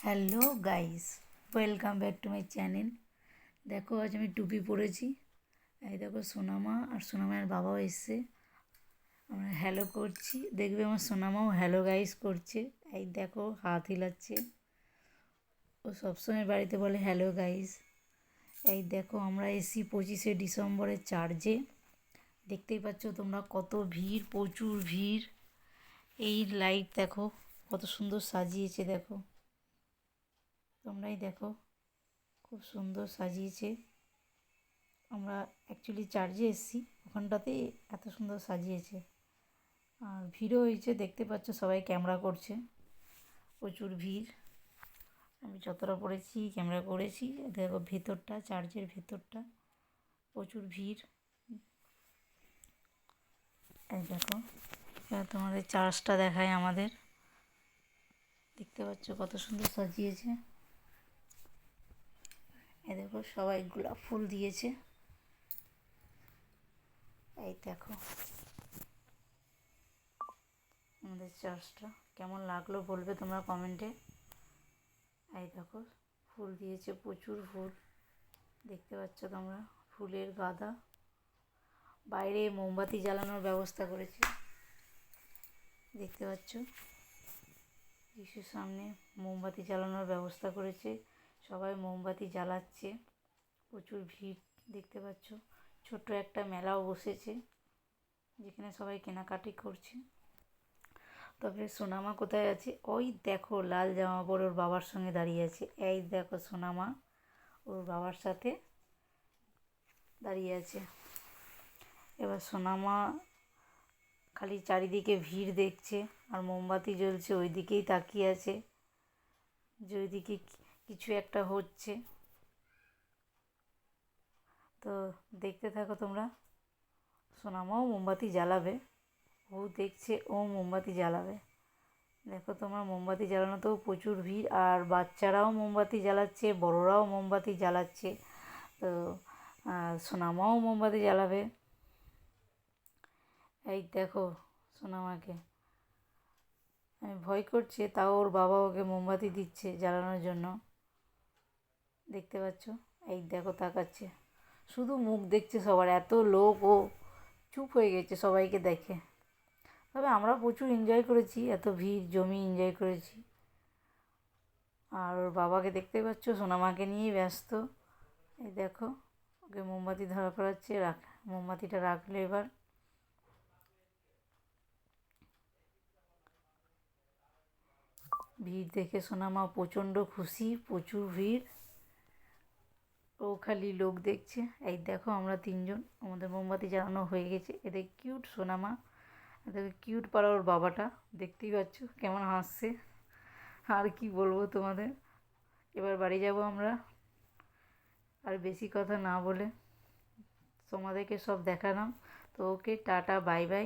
Hello guys, welcome back to my channel. দেখো আজ আমি টুপি পরেছি। এই দেখো সোনামা আর সোনামার বাবাও এসছে। আমরা হ্যালো করছি, দেখবে আমার সোনামাও হ্যালো গাইস করছে। এই দেখো হাত হিলাচ্ছে। ও সবসময় বাড়িতে বলে হ্যালো গাইস। এই দেখো আমরা এসি 25শে ডিসেম্বরের চার্জে। দেখতেই পাচ্ছ তোমরা কত ভিড়, প্রচুর ভিড়। এই লাইট দেখো কত সুন্দর সাজিয়েছে, দেখো তোমরাই দেখো খুব সুন্দর সাজিয়েছে। আমরা অ্যাকচুয়ালি চার্জে এসেছি, ওখানটাতে এত সুন্দর সাজিয়েছে। আর ভিড়ও হয়েছে, দেখতে পাচ্ছ সবাই ক্যামেরা করছে, প্রচুর ভিড়। আমি যতটা পড়েছি ক্যামেরা করেছি। দেখো ভেতরটা, চার্চের ভেতরটা প্রচুর ভিড়। এই দেখো এবার তোমাদের চার্চটা দেখায় আমাদের। দেখতে পাচ্ছ কত সুন্দর সাজিয়েছে। এই দেখো সবাই গোলাপ ফুল দিয়েছে। এই দেখো আমাদের চার্চটা কেমন লাগলো বলবে তোমরা কমেন্টে। এই দেখো ফুল দিয়েছে, প্রচুর ফুল। দেখতে পাচ্ছ তোমরা ফুলের গাদা। বাইরে মোমবাতি জ্বালানোর ব্যবস্থা করেছে, দেখতে পাচ্ছ যিশুর সামনে মোমবাতি জ্বালানোর ব্যবস্থা করেছে। সবাই মোমবাতি জ্বালাচ্ছে, প্রচুর ভিড়। দেখতে পাচ্ছ ছোট্ট একটা মেলাও বসেছে, যেখানে সবাই কেনাকাটি করছে। তবে সোনামা কোথায় আছে? ওই দেখো লাল জামা পরে ওর বাবার সঙ্গে দাঁড়িয়ে আছে। এই দেখো সোনামা ওর বাবার সাথে দাঁড়িয়ে আছে। এবার সোনামা খালি চারিদিকে ভিড় দেখছে আর মোমবাতি জ্বলছে, ওই দিকেই তাকিয়ে আছে যে ওইদিকে কিছু একটা হচ্ছে। তো দেখতে থাকো তোমরা। সোনামাও মোমবাতি জ্বালাবে, ও দেখছে ও মোমবাতি জ্বালাবে। দেখো তোমরা মোমবাতি জ্বালানোতেও প্রচুর ভিড়, আর বাচ্চারাও মোমবাতি জ্বালাচ্ছে, বড়রাও মোমবাতি জ্বালাচ্ছে। তো সোনামাও মোমবাতি জ্বালাবে। এই দেখো সোনামাকে আমি ভয় করছে, তাও ওর বাবা ওকে মোমবাতি দিচ্ছে জ্বালানোর জন্য। দেখতে পাচ্ছ এই দেখো তাকাচ্ছে, শুধু মুখ দেখছে সবার। এত লোক, ও চুপ হয়ে গেছে সবাইকে দেখে। তবে আমরা প্রচুর এনজয় করেছি, এত ভিড় জমি এনজয় করেছি। আর ওর বাবাকে দেখতে পাচ্ছ সোনামাকে নিয়েই ব্যস্ত। এই দেখো ওকে মোমবাতি ধরা করাচ্ছে, মোমবাতিটা রাখলে এবার। ভিড় দেখে সোনামা প্রচণ্ড খুশি, প্রচুর ভিড়। ও খালি লোক দেখছে। এই দেখো আমরা তিনজন, আমাদের মোমবাতি জ্বালানো হয়ে গেছে। এদের কিউট সোনামা, এদের কিউট পাড়া ওর বাবাটা, দেখতেই পাচ্ছ কেমন হাসছে। আর কি বলবো তোমাদের, এবার বাড়ি যাব আমরা। আর বেশি কথা না বলে তোমাদেরকে সব দেখালাম। তো ওকে টাটা, বাই বাই।